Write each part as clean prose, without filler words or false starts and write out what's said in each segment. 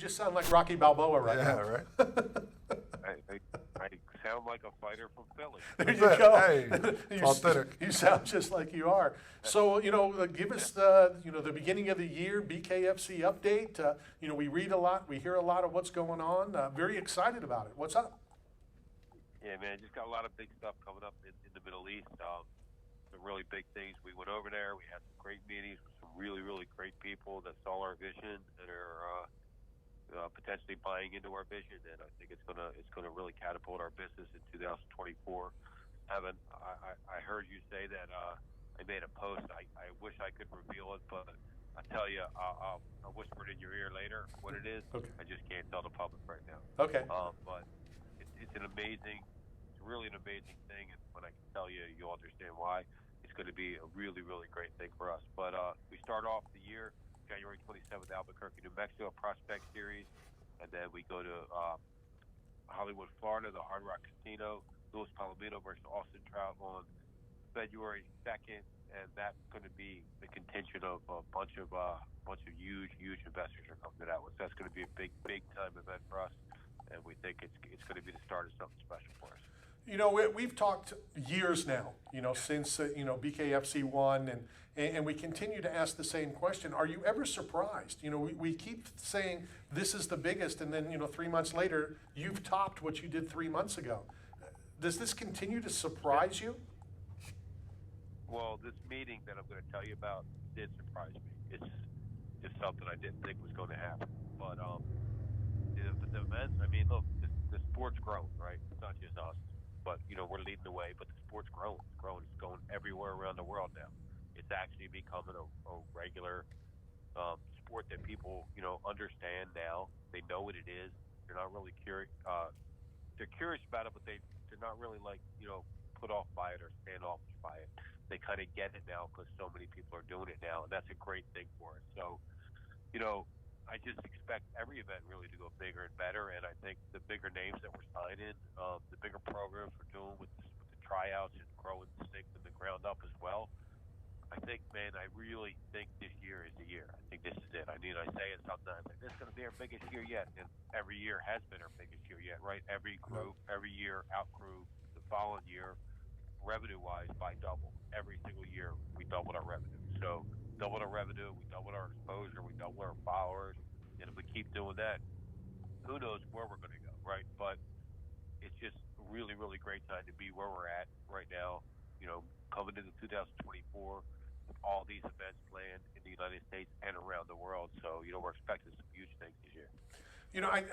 just sound like Rocky Balboa right Yeah, now. right. I sound like a fighter from Philly. There you go. Hey, it's authentic. You sound just like you are. So, give us the, the beginning of the year BKFC update. We read a lot, we hear a lot of what's going on. Very excited about it. What's up? Yeah, man, just got a lot of big stuff coming up in the Middle East. Some really big things. We went over there. We had some great meetings with some really, really great people that saw our vision and are potentially buying into our vision. And I think it's gonna really catapult our business in 2024. I heard you say that I made a post. I wish I could reveal it, but I tell you, I'll whisper it in your ear later what it is. Okay. I just can't tell the public right now. Okay. But it's an amazing, it's really an amazing thing. And when I can tell you, you'll understand why. It's going to be a really, really great thing for us. But we start off the year January 27th, Albuquerque, New Mexico, Prospect Series, and then we go to Hollywood, Florida, the Hard Rock Casino, Louis Palomino versus Austin Trout on February 2nd, and that's going to be the contingent of a bunch of huge investors are coming to that one. So that's going to be a big time event for us, and we think it's going to be the start of something special for us. We've talked years now, since, BKFC won, and we continue to ask the same question. Are you ever surprised? We keep saying this is the biggest, and then, 3 months later, you've topped what you did 3 months ago. Does this continue to surprise you? Well, this meeting that I'm going to tell you about did surprise me. It's just something I didn't think was going to happen. But the events, I mean, look, the sport's growing, right? It's not just us. But, we're leading the way, but the sport's growing. It's growing. It's going everywhere around the world now. It's actually becoming a regular sport that people, understand now. They know what it is. They're not really curious. They're curious about it, but they're not really put off by it or standoffish by it. They kind of get it now because so many people are doing it now, and that's a great thing for us. So, I just expect every event really to go bigger and better, and I think the bigger names that we're signing, the bigger programs we're doing with the tryouts and growing the stick from the ground up as well. I think, man, I really think this year is the year. I think this is it. I mean, I say it sometimes, like, this is going to be our biggest year yet, and every year has been our biggest year yet, right? Every group, every year outgrew the following year, revenue-wise, by double. Every single year, we doubled our revenue. So, doubled our revenue, we doubled our exposure, we doubled our followers, and if we keep doing that, who knows where we're going to go, right? But it's just a really, really great time to be where we're at right now, coming into 2024 with all these events planned in the United States and around the world. So, we're expecting some huge things this year.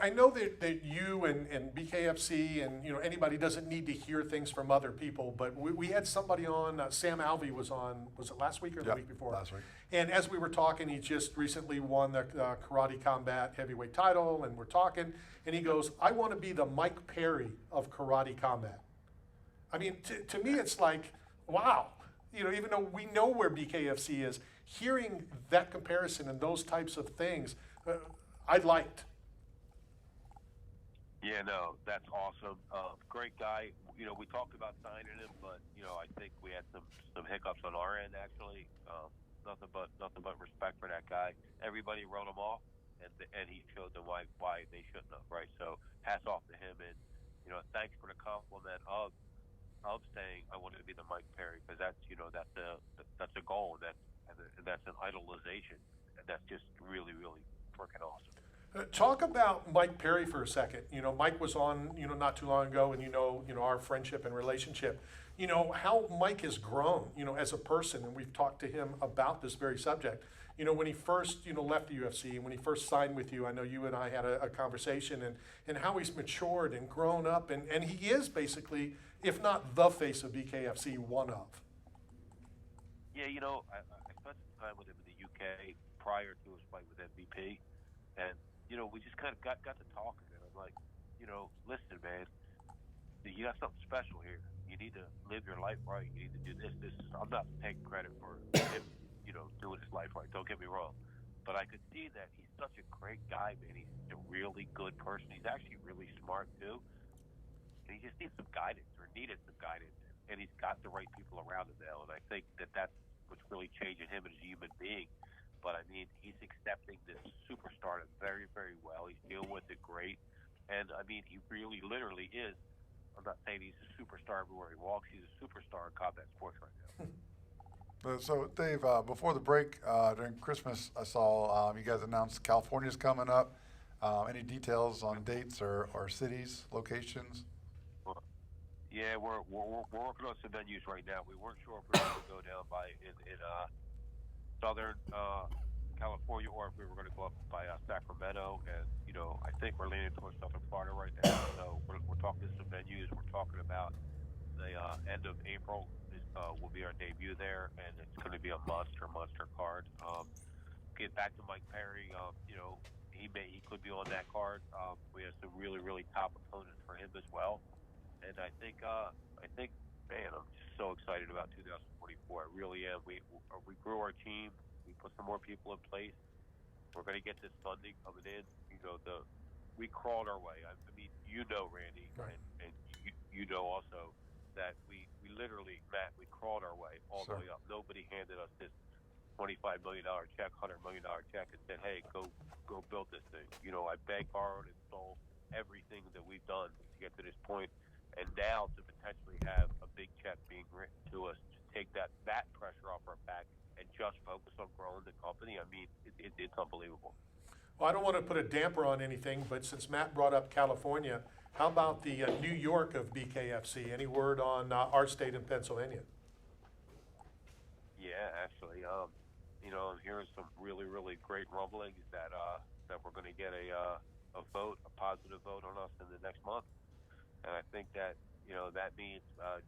I know that you and BKFC and, anybody doesn't need to hear things from other people, but we had somebody on, Sam Alvey was on, was it last week or the week before? Last week. And as we were talking, he just recently won the Karate Combat heavyweight title, and we're talking, and he goes, I want to be the Mike Perry of Karate Combat. I mean, to me, it's like, wow. Even though we know where BKFC is, hearing that comparison and those types of things, I liked. Yeah, no, that's awesome. Great guy. We talked about signing him, but I think we had some hiccups on our end actually. Nothing but respect for that guy. Everybody wrote him off, and he showed them why they shouldn't have. Right. So hats off to him, and thanks for the compliment of saying I wanted to be the Mike Perry, because that's that's a goal, and that's an idolization, and that's just really, really freaking awesome. Talk about Mike Perry for a second. Mike was on, not too long ago, and our friendship and relationship. How Mike has grown, as a person, and we've talked to him about this very subject. When he first, left the UFC, and when he first signed with you, I know you and I had a conversation, and how he's matured and grown up, and he is basically, if not the face of BKFC, one of. Yeah, I spent some time with him in the UK prior to his fight with MVP, and we just kind of got to talking, and I'm like, listen, man, you got something special here. You need to live your life right. You need to do this. I'm not taking credit for him, doing his life right. Don't get me wrong, but I could see that he's such a great guy, man. He's a really good person. He's actually really smart too, and he just needs some guidance, or needed some guidance, and he's got the right people around him now. And I think that that's what's really changing him as a human being. but I mean, he's accepting this superstar very, very well. He's dealing with it great, and I mean, he really, literally is. I'm not saying he's a superstar everywhere he walks. He's a superstar in combat sports right now. So, Dave, before the break, during Christmas, I saw you guys announced California's coming up. Any details on dates or cities, locations? Yeah, we're working on some venues right now. We weren't sure if we were going to go down in southern California or if we were going to go up by Sacramento, and I think we're leaning towards southern Florida right now. So we're talking to some venues. We're talking about the end of April will be our debut there, and it's going to be a monster card. Get back to Mike Perry. He could be on that card. We have some really top opponents for him as well, and I think man, I'm just so excited about 2024. I really am. We grew our team. We put some more people in place. We're going to get this funding coming in. We crawled our way. I mean, Randy, right. and you know also that we literally, Matt, we crawled our way all the way up. Nobody handed us this $25 million check, $100 million check, and said, "Hey, go build this thing." I begged, borrowed, and stole everything that we've done to get to this point, and now to potentially have a big check being written to us to take that pressure off our back and just focus on growing the company. I mean, it's unbelievable. Well, I don't want to put a damper on anything, but since Matt brought up California, how about the New York of BKFC? Any word on our state in Pennsylvania? Yeah, actually, I'm hearing some really great rumblings that we're going to get a positive vote on us in the next month, and I think that that means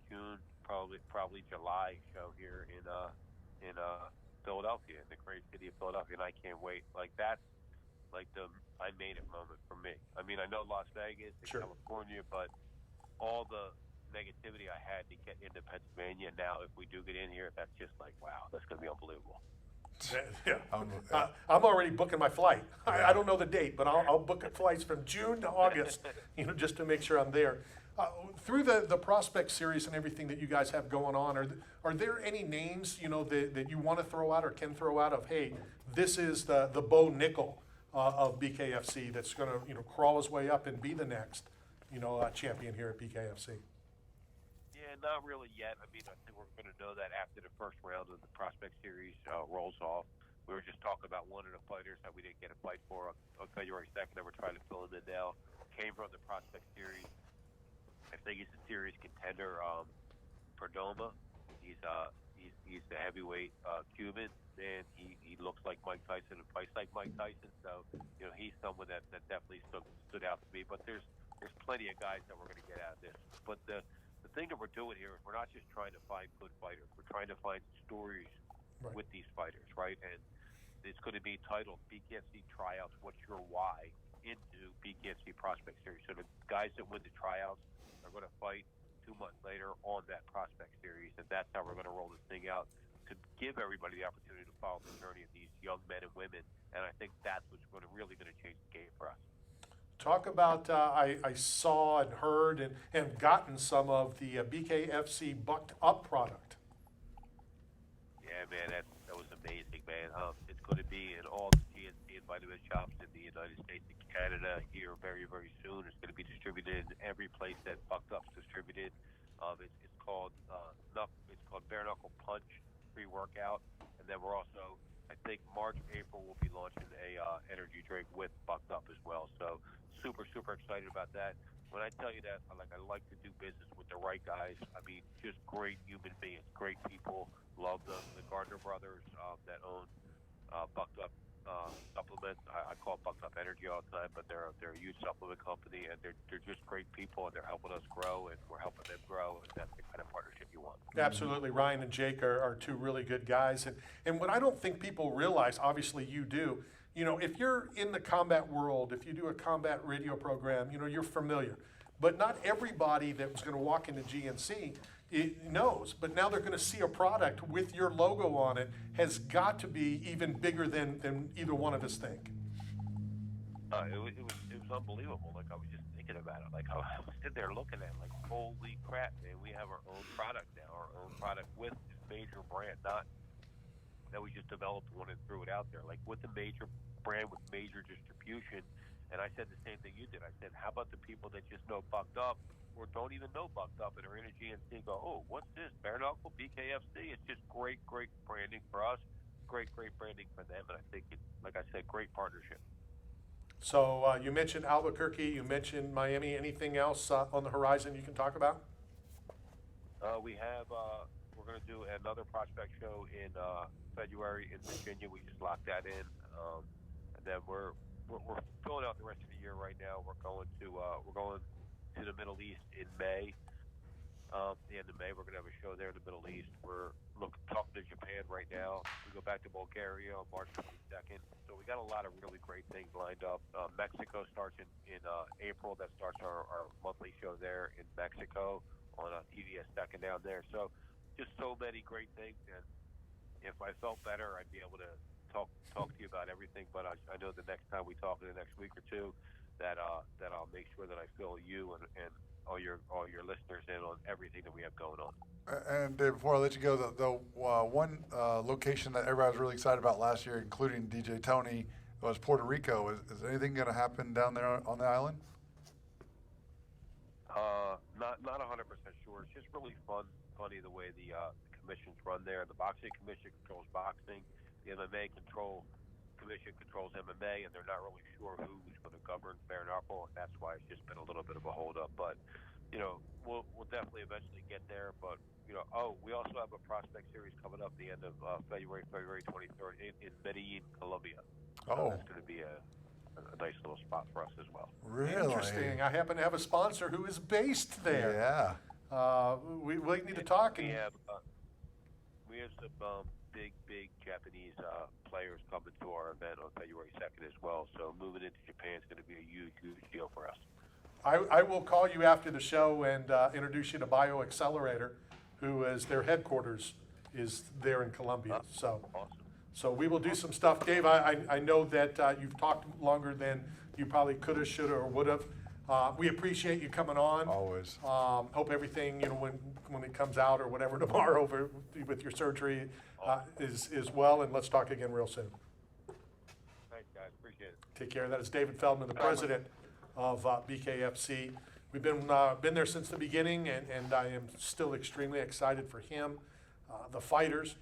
June, probably July show here in Philadelphia, in the great city of Philadelphia, and I can't wait. Like that's like the I made it moment for me. I mean, I know Las Vegas and California, but all the negativity I had to get into Pennsylvania, now if we do get in here, that's just like, wow, that's going to be unbelievable. Yeah, I'm already booking my flight. I don't know the date, but I'll book flights from June to August, just to make sure I'm there. Through the prospect series and everything that you guys have going on, are there any names that you want to throw out or can throw out of, hey, this is the Bo Nickel of BKFC that's going to crawl his way up and be the next champion here at BKFC? Yeah, not really yet. I mean, I think we're going to know that after the first round of the prospect series rolls off. We were just talking about one of the fighters that we didn't get a fight for on February 2nd that we're trying to fill him in now. Came from the prospect series. I think he's a serious contender. Perdomo. He's the heavyweight Cuban, and he looks like Mike Tyson and fights like Mike Tyson. So he's someone that definitely stood out to me. But there's plenty of guys that we're going to get out of this. But the thing that we're doing here is we're not just trying to find good fighters. We're trying to find stories with these fighters, right? And it's going to be titled BKFC Tryouts, What's Your Why into BKFC Prospect Series. So the guys that win the tryouts are going to fight 2 months later on that prospect series, and that's how we're going to roll this thing out to give everybody the opportunity to follow the journey of these young men and women. And I think that's what's really going to change the game for us. Talk about, I saw and heard and gotten some of the BKFC Bucked Up product. Yeah, man, that was amazing, man. It's going to be in all the GNC and vitamin shops in the United States and Canada here very soon. It's going to be distributed in every place that Bucked Up's distributed. It's called Bare Knuckle Punch pre-workout, and then we're also, I think March, April, we'll be launching a energy drink with Bucked Up as well. So super excited about that. When I tell you that, I like to do business with the right guys. I mean, just great human beings, great people. Love them. The Gardner brothers that own Bucked Up supplements. I call it Bucked Up Energy all the time, but they're a huge supplement company, and they're just great people, and they're helping us grow, and we're helping them grow, and that's the kind of partnership you want. Absolutely. Ryan and Jake are two really good guys. And what I don't think people realize, obviously you do, if you're in the combat world, if you do a combat radio program, you're familiar. But not everybody that was going to walk into GNC knows. But now they're going to see a product with your logo on it has got to be even bigger than either one of us think. It was unbelievable. Like, I was just thinking about it. Like, I was sitting there looking at it, like, holy crap, man, we have our own product now, our own product with this major brand, not that we just developed one and threw it out there, like with a major brand with major distribution. And I said the same thing you did. I said, how about the people that just know Bucked Up or don't even know Bucked Up and are in a GNC and go, oh, what's this? Bare Knuckle, BKFC? It's just great branding for us, great branding for them. And I think, like I said, great partnership. So you mentioned Albuquerque, you mentioned Miami. Anything else on the horizon you can talk about? We have, we're going to do another prospect show in February in Virginia. We just locked that in. And then we're filling out the rest of the year right now. We're going to the Middle East in May. The end of May, we're going to have a show there in the Middle East. We're talking to Japan right now. We go back to Bulgaria on March 22nd. So we got a lot of really great things lined up. Mexico starts in April. That starts our monthly show there in Mexico on TVS Second down there. So just so many great things. And if I felt better, I'd be able to talk to you about everything. But I know the next time we talk in the next week or two, that I'll make sure that I fill you and all your listeners in on everything that we have going on. And Dave, before I let you go, the one location that everybody was really excited about last year, including DJ Tony, was Puerto Rico. Is anything going to happen down there on the island? Not 100% sure. It's just really funny the way the commissions run there. The boxing commission controls boxing. The MMA commission controls MMA, and they're not really sure who's going to govern Bare Knuckle, and that's why it's just been a little bit of a holdup. But we'll definitely eventually get there. But we also have a prospect series coming up the end of February 23rd in Medellin, Colombia. So that's going to be a nice little spot for us as well. Really? Interesting. I happen to have a sponsor who is based there. Yeah. We need to talk. We have some big Japanese players coming to our event on February 2nd as well. So moving into Japan is going to be a huge deal for us. I will call you after the show and introduce you to Bio Accelerator, who is their headquarters is there in Colombia. So Awesome. So we will do some stuff. Dave, I know that you've talked longer than you probably could have, should have, or would have. We appreciate you coming on. Always. Hope everything, when it comes out or whatever tomorrow with your surgery is well, and let's talk again real soon. Thanks, guys. Appreciate it. Take care. That is David Feldman, the president of BKFC. We've been there since the beginning, and I am still extremely excited for him, the fighters,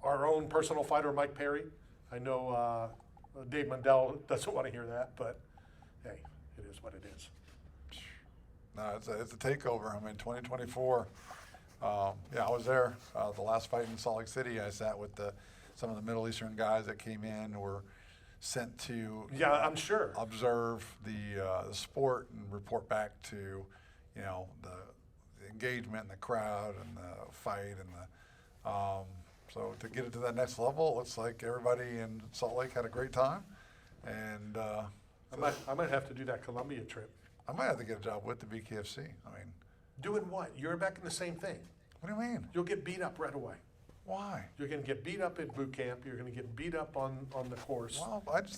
our own personal fighter, Mike Perry. I know Dave Mundell doesn't want to hear that, but hey, it is what it is. No, it's a takeover. I mean, 2024. I was there. The last fight in Salt Lake City, I sat with some of the Middle Eastern guys that came in who were sent to I'm sure observe the sport and report back to the engagement and the crowd and the fight and the so to get it to that next level, it looks like everybody in Salt Lake had a great time, and I might have to do that Columbia trip. I might have to get a job with the BKFC. I mean, doing what? You're back in the same thing. what do you mean? You'll get beat up right away. Why? You're going to get beat up at boot camp. You're going to get beat up on the course. Well,